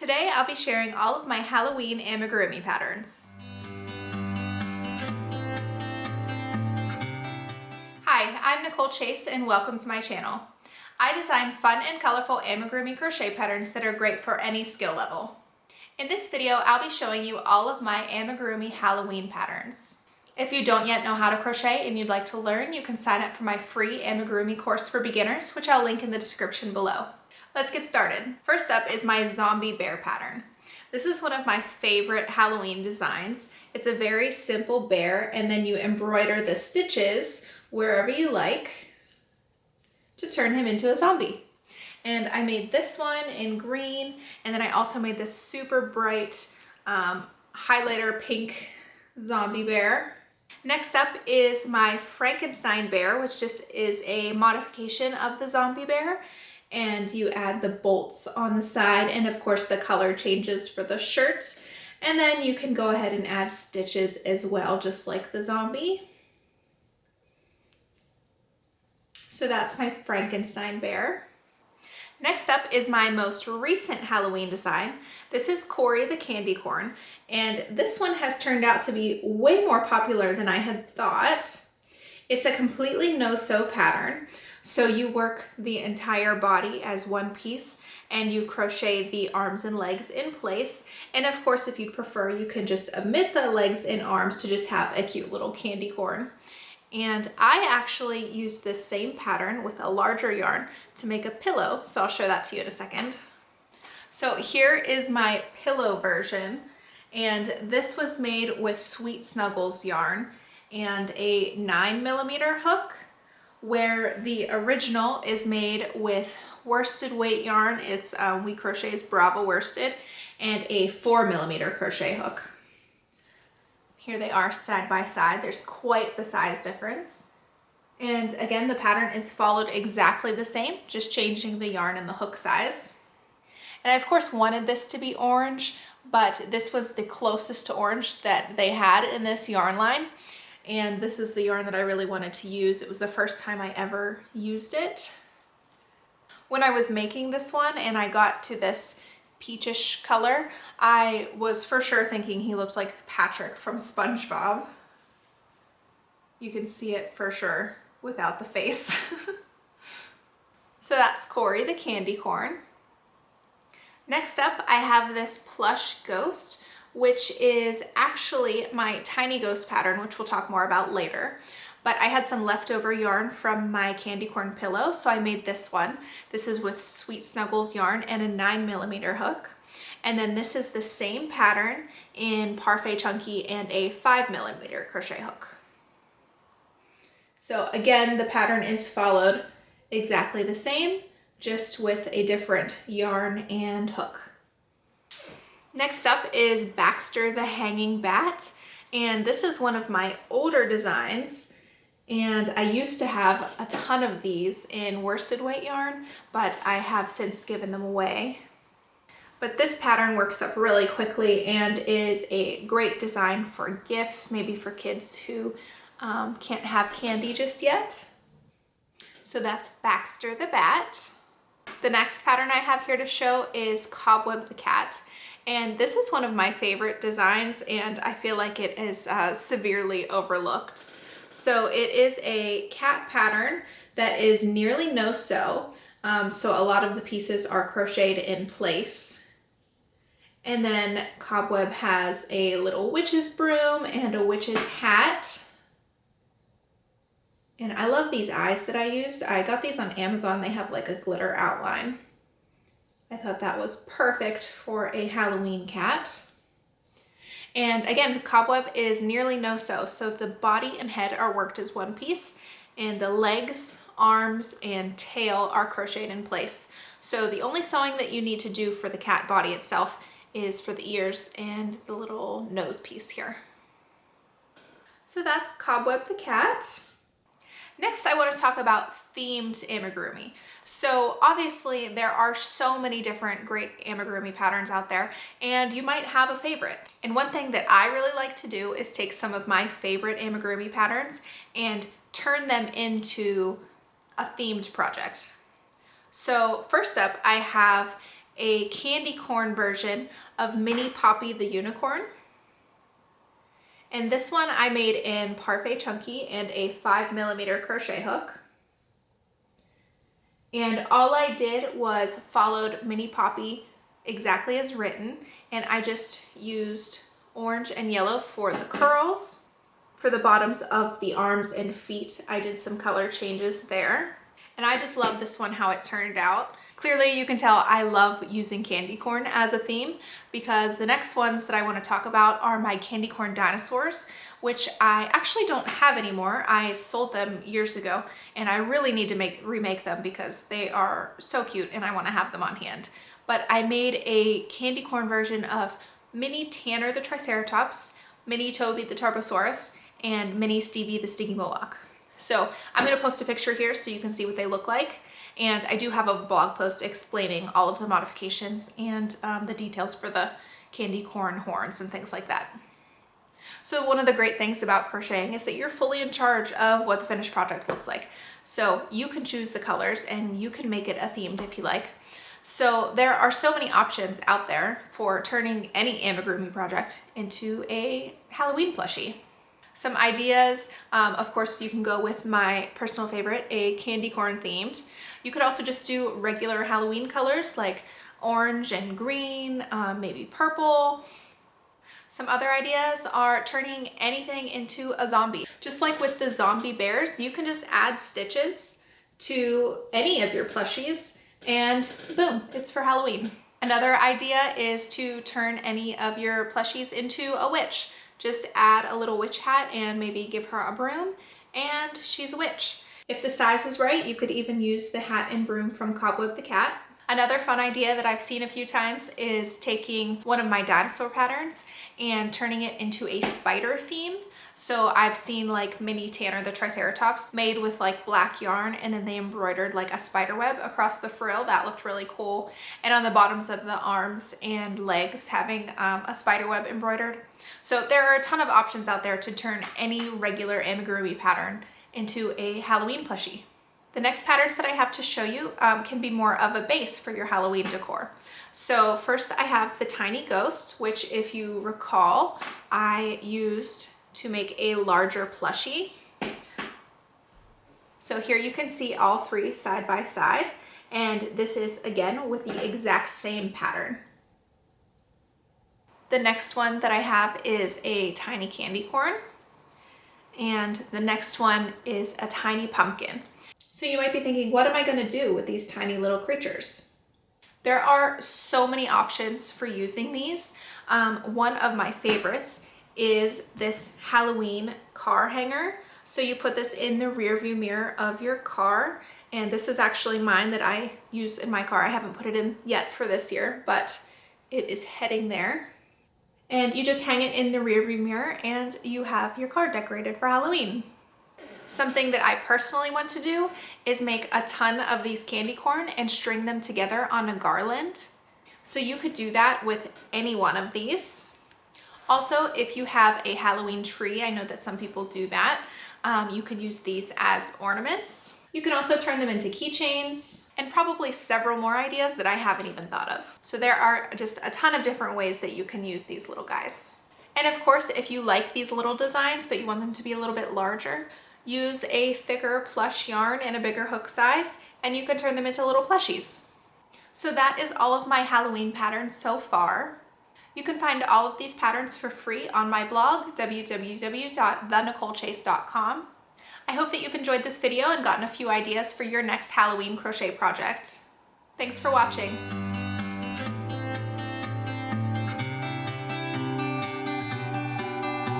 Today I'll be sharing all of my Halloween amigurumi patterns. Hi, I'm Nicole Chase and welcome to my channel. I design fun and colorful amigurumi crochet patterns that are great for any skill level. In this video, I'll be showing you all of my amigurumi Halloween patterns. If you don't yet know how to crochet and you'd like to learn, you can sign up for my free amigurumi course for beginners, which I'll link in the description below. Let's get started. First up is my zombie bear pattern. This is one of my favorite Halloween designs. It's a very simple bear, and then you embroider the stitches wherever you like to turn him into a zombie. And I made this one in green, and then I also made this super bright highlighter pink zombie bear. Next up is my Frankenstein Bear, which just is a modification of the zombie bear. And you add the bolts on the side, and of course the color changes for the shirt. And then you can go ahead and add stitches as well, just like the zombie. So that's my Frankenstein Bear. Next up is my most recent Halloween design. This is Cory the candy corn, and this one has turned out to be way more popular than I had thought. It's a completely no-sew pattern. So you work the entire body as one piece and you crochet the arms and legs in place. And of course, if you prefer, you can just omit the legs and arms to just have a cute little candy corn. And I actually used this same pattern with a larger yarn to make a pillow. So I'll show that to you in a second. So here is my pillow version. And this was made with Sweet Snuggles yarn and a 9mm hook, where the original is made with worsted weight yarn. It's We Crochet's Bravo worsted, and a 4mm crochet hook. Here they are side by side. There's quite the size difference. And again, the pattern is followed exactly the same, just changing the yarn and the hook size. And I of course wanted this to be orange, but this was the closest to orange that they had in this yarn line. And this is the yarn that I really wanted to use. It was the first time I ever used it. When I was making this one and I got to this peachish color, I was for sure thinking he looked like Patrick from SpongeBob. You can see it for sure without the face. So that's Cory the candy corn. Next up, I have this Plush ghost, which is actually my tiny ghost pattern, which we'll talk more about later. But I had some leftover yarn from my candy corn pillow, so I made this one. This is with Sweet Snuggles yarn and a 9mm hook. And then this is the same pattern in Parfait Chunky and a 5mm crochet hook. So again, the pattern is followed exactly the same, just with a different yarn and hook. Next up is Baxter the Hanging Bat, and this is one of my older designs, and I used to have a ton of these in worsted weight yarn, but I have since given them away. But this pattern works up really quickly and is a great design for gifts, maybe for kids who can't have candy just yet. So that's Baxter the Bat. The next pattern I have here to show is Cobweb the Cat. And this is one of my favorite designs, and I feel like it is severely overlooked. So it is a cat pattern that is nearly no sew. So a lot of the pieces are crocheted in place. And then Cobweb has a little witch's broom and a witch's hat. And I love these eyes that I used. I got these on Amazon. They have like a glitter outline. I thought that was perfect for a Halloween cat. And again, Cobweb is nearly no sew, so the body and head are worked as one piece, and the legs, arms, and tail are crocheted in place. So the only sewing that you need to do for the cat body itself is for the ears and the little nose piece here. So that's Cobweb the Cat. Next, I want to talk about themed amigurumi. So obviously there are so many different great amigurumi patterns out there, and you might have a favorite. And one thing that I really like to do is take some of my favorite amigurumi patterns and turn them into a themed project. So first up, I have a candy corn version of Mini Poppy the Unicorn. And this one I made in Parfait Chunky and a 5mm crochet hook. And all I did was followed Mini Poppy exactly as written, and I just used orange and yellow for the curls. For the bottoms of the arms and feet, I did some color changes there. And I just love this one, how it turned out. Clearly you can tell I love using candy corn as a theme, because the next ones that I want to talk about are my candy corn dinosaurs, which I actually don't have anymore. I sold them years ago and I really need to remake them because they are so cute and I want to have them on hand. But I made a candy corn version of Mini Tanner the Triceratops, Mini Toby the Tarbosaurus, and Mini Stevie the Stinky Moloch. So I'm going to post a picture here so you can see what they look like. And I do have a blog post explaining all of the modifications and the details for the candy corn horns and things like that. So one of the great things about crocheting is that you're fully in charge of what the finished project looks like. So you can choose the colors and you can make it a themed if you like. So there are so many options out there for turning any amigurumi project into a Halloween plushie. Some ideas, of course, you can go with my personal favorite, a candy corn themed. You could also just do regular Halloween colors like orange and green, maybe purple. Some other ideas are turning anything into a zombie. Just like with the zombie bears, you can just add stitches to any of your plushies and boom, it's for Halloween. Another idea is to turn any of your plushies into a witch. Just add a little witch hat and maybe give her a broom and she's a witch. If the size is right, you could even use the hat and broom from Cobweb the Cat. Another fun idea that I've seen a few times is taking one of my dinosaur patterns and turning it into a spider theme. So I've seen like Mini Tanner the Triceratops made with like black yarn, and then they embroidered like a spider web across the frill. That looked really cool. And on the bottoms of the arms and legs having a spider web embroidered. So there are a ton of options out there to turn any regular amigurumi pattern into a Halloween plushie. The next patterns that I have to show you can be more of a base for your Halloween decor. So first I have the tiny ghost, which if you recall, I used to make a larger plushie. So here you can see all three side by side, and this is again with the exact same pattern. The next one that I have is a tiny candy corn, and the next one is a tiny pumpkin. So you might be thinking, what am I going to do with these tiny little creatures? There are so many options for using these. One of my favorites is this Halloween car hanger. So you put this in the rear view mirror of your car, and this is actually mine that I use in my car. I haven't put it in yet for this year, but it is heading there. And you just hang it in the rear view mirror and you have your car decorated for Halloween. Something that I personally want to do is make a ton of these candy corn and string them together on a garland. So you could do that with any one of these. Also, if you have a Halloween tree, I know that some people do that, you could use these as ornaments. You can also turn them into keychains, and probably several more ideas that I haven't even thought of. So there are just a ton of different ways that you can use these little guys. And of course, if you like these little designs, but you want them to be a little bit larger, use a thicker plush yarn and a bigger hook size, and you can turn them into little plushies. So that is all of my Halloween patterns so far. You can find all of these patterns for free on my blog, www.thenicolechase.com. I hope that you've enjoyed this video and gotten a few ideas for your next Halloween crochet project. Thanks for watching.